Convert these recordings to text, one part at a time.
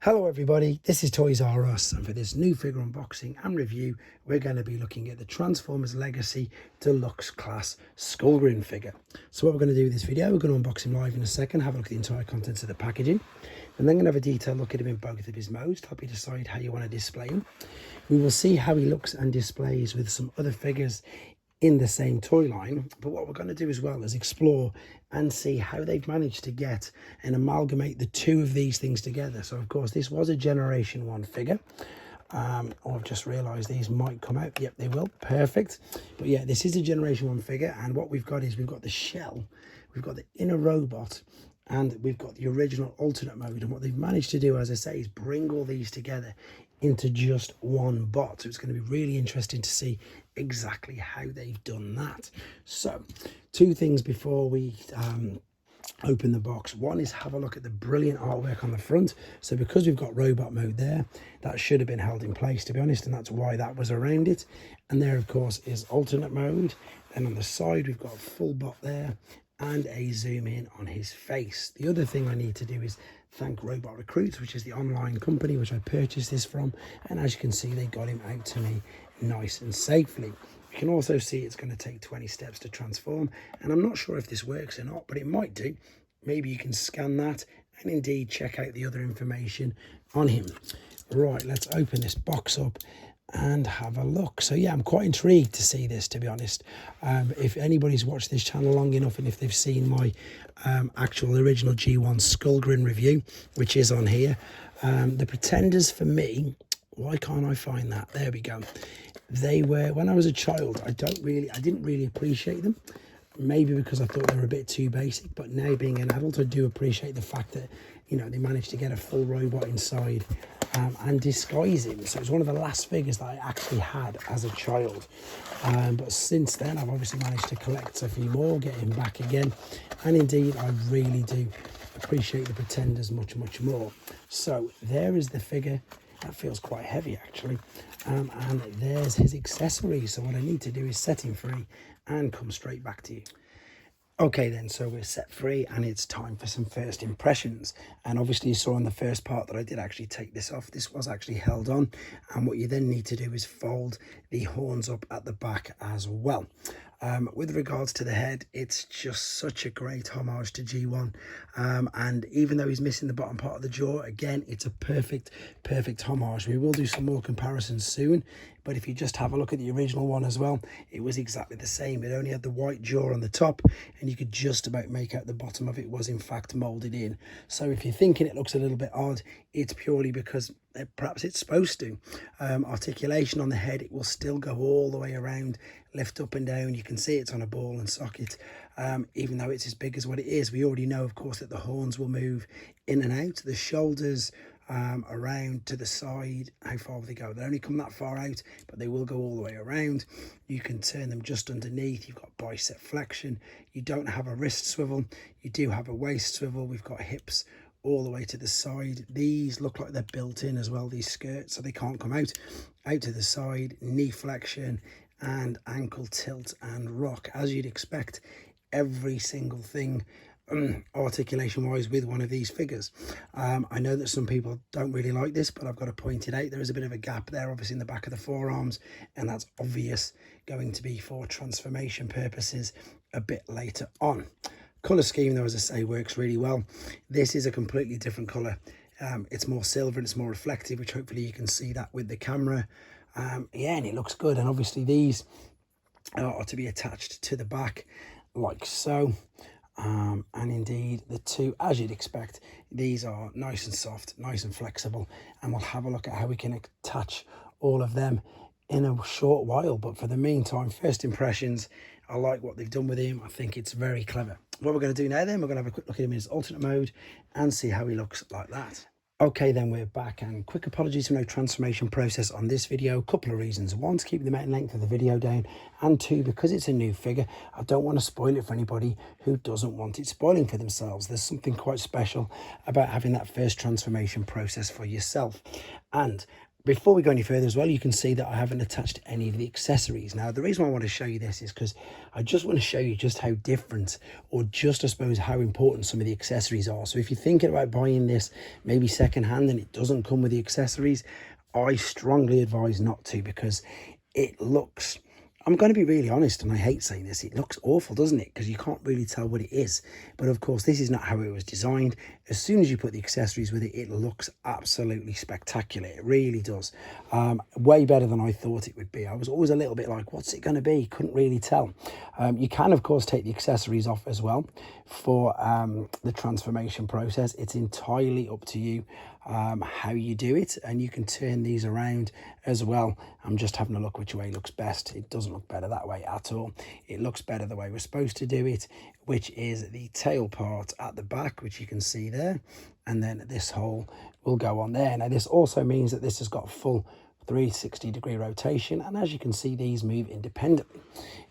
Hello everybody, this is Toys R Us, and for this new figure unboxing and review we're going to be looking at the Transformers Legacy Deluxe Class Skullgrin figure. So what we're going to do with this video, we're going to unbox him live in a second, have a look at the entire contents of the packaging, and then going to have a detailed look at him in both of his modes to help you decide how you want to display him. We will see how he looks and displays with some other figures in the same toy line, but what we're going to do as well is explore and see how they've managed to get and amalgamate the two of these things together. So of course this was a generation 1 figure. I've just realized these might come out. Yep, they will. Perfect. But yeah, this is a generation 1 figure, and what we've got is we've got the shell, we've got the inner robot, and we've got the original alternate mode. And what they've managed to do, as I say, is bring all these together into just one bot. So it's going to be really interesting to see exactly how they've done that. So two things before we open the box. One is have a look at the brilliant artwork on the front. So because we've got robot mode there, that should have been held in place, to be honest, and that's why that was around it. And there of course is alternate mode. Then on the side we've got a full bot there and a zoom in on his face. The other thing I need to do is thank Robot Recruits, which is the online company which I purchased this from, and as you can see they got him out to me nice and safely. You can also see it's going to take 20 steps to transform, and I'm not sure if this works or not, but it might do. Maybe you can scan that and indeed check out the other information on him. Right, let's open this box up and have a look. So yeah, I'm quite intrigued to see this, to be honest. If anybody's watched this channel long enough, and if they've seen my actual original G1 Skullgrin review, which is on here, the Pretenders for me, why can't I find that? There we go. They were, when I was a child, I didn't really appreciate them. Maybe because I thought they were a bit too basic, but now being an adult, I do appreciate the fact that, you know, they managed to get a full robot inside and disguise him. So it was one of the last figures that I actually had as a child. But since then, I've obviously managed to collect a few more, get him back again. And indeed, I really do appreciate the Pretenders much, much more. So there is the figure. That feels quite heavy, actually. And there's his accessories. So what I need to do is set him free and come straight back to you. Okay then, so we're set free and it's time for some first impressions. And obviously you saw in the first part that I did actually take this off. This was actually held on, and what you then need to do is fold the horns up at the back as well. With regards to the head, it's just such a great homage to G1, and even though he's missing the bottom part of the jaw, again, it's a perfect homage. We will do some more comparisons soon, but if you just have a look at the original one as well, it was exactly the same. It only had the white jaw on the top, and you could just about make out the bottom of it was in fact molded in. So if you're thinking it looks a little bit odd, it's purely because perhaps it's supposed to. Articulation on the head, it will still go all the way around, lift up and down. You can see it's on a ball and socket, even though it's as big as what it is. We already know, of course, that the horns will move in and out. The shoulders around to the side, how far will they go? They only come that far out, but they will go all the way around. You can turn them just underneath. You've got bicep flexion. You don't have a wrist swivel. You do have a waist swivel. We've got hips all the way to the side. These look like they're built in as well, these skirts, so they can't come out to the side. Knee flexion and ankle tilt and rock, as you'd expect. Every single thing articulation wise with one of these figures. I know that some people don't really like this, but I've got to point it out. There is a bit of a gap there, obviously, in the back of the forearms, and that's obvious, going to be for transformation purposes a bit later on. Colour scheme, though, as I say, works really well. This is a completely different colour. It's more silver and it's more reflective, which hopefully you can see that with the camera. Yeah, and it looks good. And obviously these are to be attached to the back like so. And indeed the two, as you'd expect, these are nice and soft, nice and flexible, and we'll have a look at how we can attach all of them in a short while. But for the meantime, first impressions, I like what they've done with him. I think it's very clever. What we're going to do now then, we're going to have a quick look at him in his alternate mode and see how he looks like that. Okay, then we're back, and quick apologies for no transformation process on this video. A couple of reasons. One, to keep the main length of the video down, and two, because it's a new figure, I don't want to spoil it for anybody who doesn't want it spoiling for themselves. There's something quite special about having that first transformation process for yourself. And Before we go any further as well, you can see that I haven't attached any of the accessories. Now, the reason why I want to show you this is because I just want to show you just how different, or just, I suppose, how important some of the accessories are. So if you're thinking about buying this maybe secondhand and it doesn't come with the accessories, I strongly advise not to, because it looks, I'm going to be really honest, and I hate saying this, it looks awful, doesn't it? Because you can't really tell what it is. But of course, this is not how it was designed. As soon as you put the accessories with it, it looks absolutely spectacular. It really does. Way better than I thought it would be. I was always a little bit like, what's it going to be? Couldn't really tell. You can, of course, take the accessories off as well for the transformation process. It's entirely up to you how you do it, and you can turn these around as well. I'm just having a look which way looks best. It doesn't look better that way at all. It looks better the way we're supposed to do it, which is the tail part at the back, which you can see there, and then this hole will go on there. Now this also means that this has got full 360-degree rotation, and as you can see, these move independently.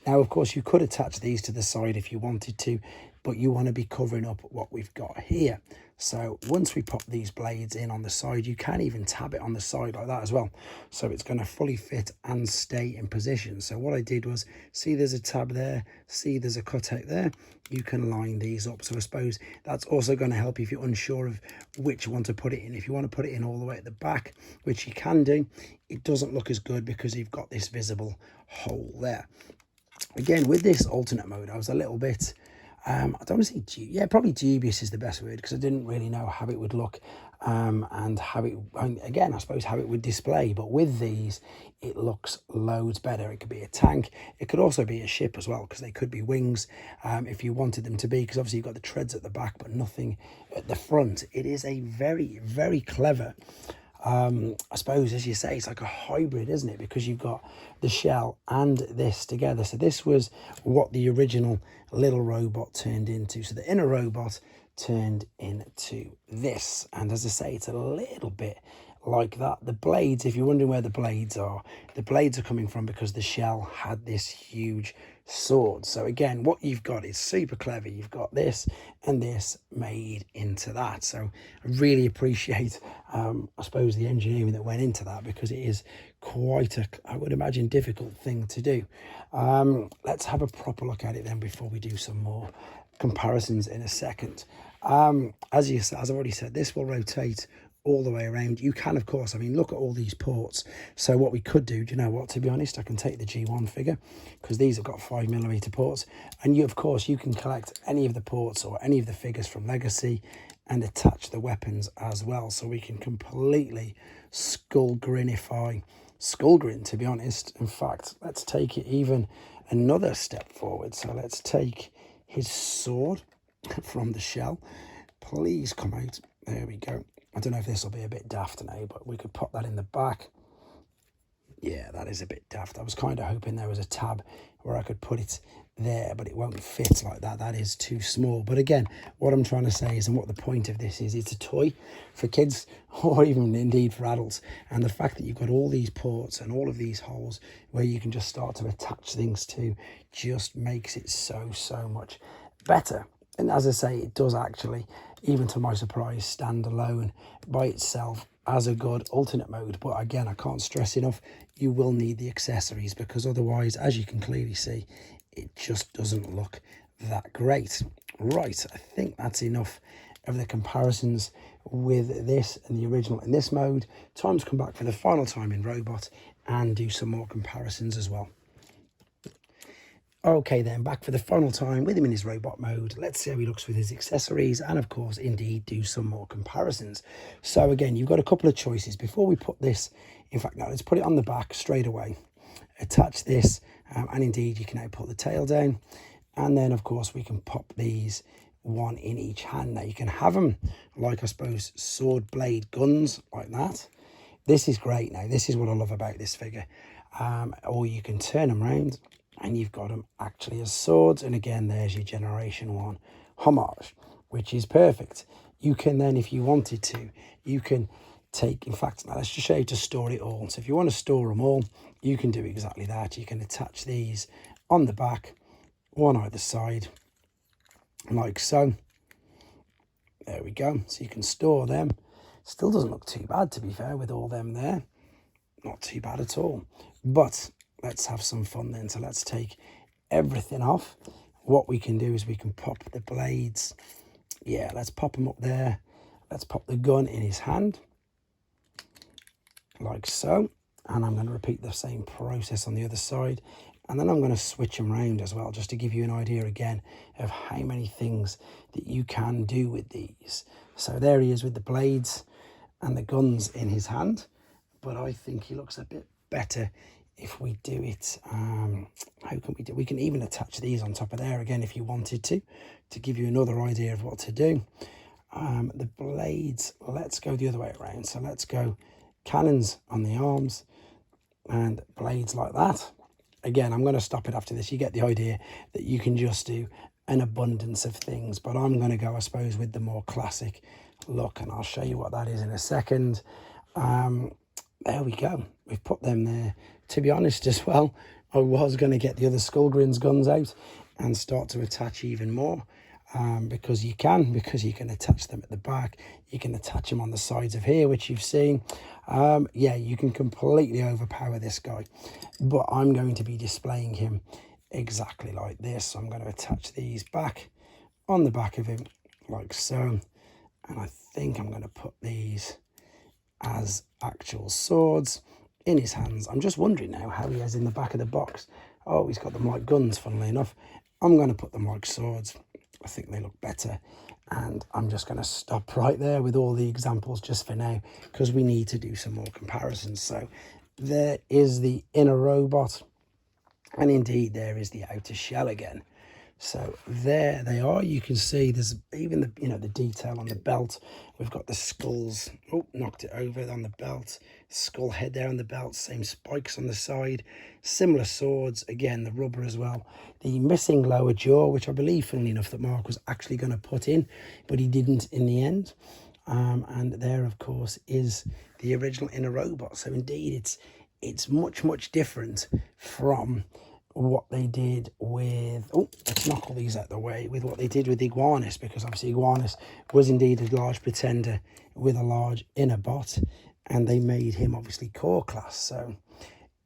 Now of course you could attach these to the side if you wanted to, but you want to be covering up what we've got here. So once we pop these blades in on the side, you can even tab it on the side like that as well, so it's going to fully fit and stay in position. So what I did was, see there's a tab there, see there's a cutout there, you can line these up. So I suppose that's also going to help if you're unsure of which one to put it in. If you want to put it in all the way at the back, which you can do, it doesn't look as good because you've got this visible hole there. Again, with this alternate mode, I was a little bit I don't want to say, yeah, probably dubious is the best word, because I didn't really know how it would look and how it, again, I suppose how it would display. But with these, it looks loads better. It could be a tank. It could also be a ship as well, because they could be wings if you wanted them to be, because obviously you've got the treads at the back, but nothing at the front. It is a very, very clever, I suppose, as you say, it's like a hybrid, isn't it? Because you've got the shell and this together. So this was what the original little robot turned into. So the inner robot turned into this. And as I say, it's a little bit like that. The blades, if you're wondering where the blades are coming from because the shell had this huge sword. So again, what you've got is super clever. You've got this and this made into that. So I really appreciate I suppose the engineering that went into that, because it is quite a, I would imagine, difficult thing to do. Let's have a proper look at it then before we do some more comparisons in a second. As I've already said, this will rotate all the way around. You can, of course, I mean, look at all these ports. So what we could do, you know what, to be honest, I can take the G1 figure, because these have got 5mm ports, and you, of course, you can collect any of the ports or any of the figures from Legacy and attach the weapons as well. So we can completely Skullgrinify Skullgrin, to be honest. In fact, let's take it even another step forward. So let's take his sword from the shell. Please come out. There we go. I don't know if this will be a bit daft now, but we could pop that in the back. Yeah, that is a bit daft. I was kind of hoping there was a tab where I could put it there, but it won't fit like that. That is too small. But again, what I'm trying to say is, and what the point of this is, it's a toy for kids or even indeed for adults. And the fact that you've got all these ports and all of these holes where you can just start to attach things to just makes it so much better. And as I say, it does actually, even to my surprise, stand alone by itself as a good alternate mode. But again, I can't stress enough, you will need the accessories, because otherwise, as you can clearly see, it just doesn't look that great. Right, I think that's enough of the comparisons with this and the original in this mode. Time to come back for the final time in Robot and do some more comparisons as well. Okay then, back for the final time with him in his robot mode. Let's see how he looks with his accessories and, of course, indeed do some more comparisons. So again, you've got a couple of choices. Before we put this, in fact, now let's put it on the back straight away. Attach this, and indeed you can now put the tail down. And then, of course, we can pop these one in each hand. Now you can have them like, I suppose, sword blade guns like that. This is great. Now this is what I love about this figure. Or you can turn them around and you've got them actually as swords. And again, there's your Generation 1 homage, which is perfect. You can then, if you wanted to, you can take, in fact, now let's just show you to store it all. So if you want to store them all, you can do exactly that. You can attach these on the back, one either side, like so. There we go. So you can store them. Still doesn't look too bad, to be fair, with all them there. not too bad at all. But let's have some fun then. So let's take everything off. What we can do is we can pop the blades. Yeah, let's pop them up there. Let's pop the gun in his hand, like so. And I'm going to repeat the same process on the other side. And then I'm going to switch them around as well, just to give you an idea again of how many things that you can do with these. So there he is with the blades and the guns in his hand. But I think he looks a bit better if we do it. How can we do? We can even attach these on top of there again if you wanted to give you another idea of what to do. The blades, let's go the other way around. So let's go cannons on the arms and blades like that. Again, I'm going to stop it after this. You get the idea that you can just do an abundance of things, but I'm going to go, I suppose, with the more classic look, and I'll show you what that is in a second. There we go. We've put them there. To be honest as well, I was going to get the other Skullgrin's guns out and start to attach even more, because you can attach them at the back. You can attach them on the sides of here, which you've seen. Yeah, you can completely overpower this guy, but I'm going to be displaying him exactly like this. So I'm going to attach these back on the back of him like so, and I think I'm going to put these as actual swords in his hands. I'm just wondering now how he has in the back of the box. Oh, he's got them like guns, funnily enough. I'm going to put them like swords. I think they look better. And I'm just going to stop right there with all the examples just for now, because we need to do some more comparisons. So there is the inner robot, and indeed there is the outer shell again. So there they are. You can see there's even the, the detail on the belt. We've got the skulls. Oh, knocked it over on the belt. Skull head there on the belt. Same spikes on the side. Similar swords. Again, the rubber as well. The missing lower jaw, which I believe, funnily enough, that Mark was actually going to put in, but he didn't in the end. And there, of course, is the original inner robot. So indeed, it's much different from what they did with, oh, let's knock all these out of the way, with what they did with Iguanus, because obviously Iguanus was indeed a large pretender with a large inner bot, and they made him obviously core class. So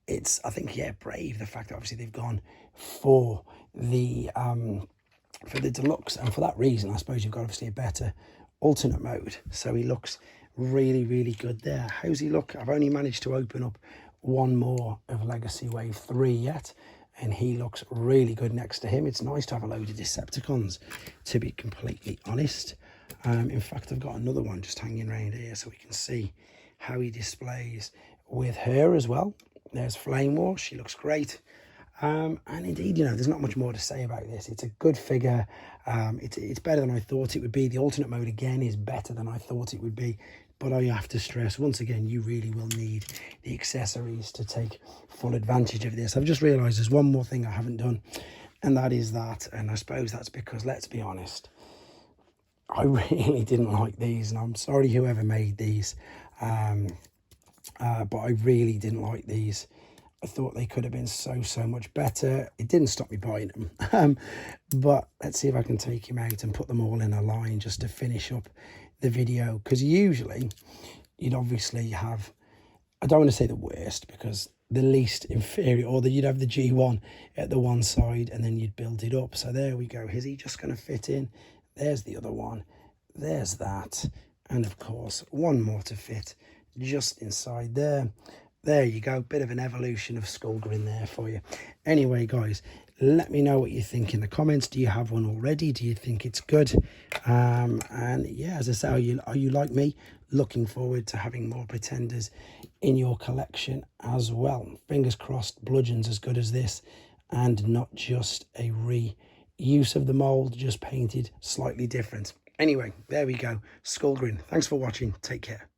it's, I think, yeah, brave, the fact that obviously they've gone for the deluxe, and for that reason I suppose you've got obviously a better alternate mode. So he looks really good there. How's he look? I've only managed to open up one more of Legacy Wave 3 yet, and he looks really good next to him. It's nice to have a load of Decepticons, to be completely honest. In fact, I've got another one just hanging around here so we can see how he displays with her as well. There's Flame War. She looks great. And indeed, there's not much more to say about this. It's a good figure. It's better than I thought it would be. The alternate mode, again, is better than I thought it would be. But I have to stress, once again, you really will need the accessories to take full advantage of this. I've just realised there's one more thing I haven't done, and that is that. And I suppose that's because, let's be honest, I really didn't like these. And I'm sorry whoever made these, but I really didn't like these. I thought they could have been so much better. It didn't stop me buying them. But let's see if I can take him out and put them all in a line just to finish up the video, because usually you'd obviously have, I don't want to say the worst, because the least inferior, or that you'd have the G1 at the one side and then you'd build it up. So there we go. Is he just going to fit in? There's the other one. There's that. And of course, one more to fit just inside there. There you go. Bit of an evolution of Skullgrin there for you. Anyway, guys, let me know what you think in the comments. Do you have one already? Do you think it's good? And yeah, as I say, are you like me, looking forward to having more pretenders in your collection as well? Fingers crossed, Bludgeon's as good as this, and not just a reuse of the mold, just painted slightly different. Anyway, there we go. Skullgrin. Thanks for watching. Take care.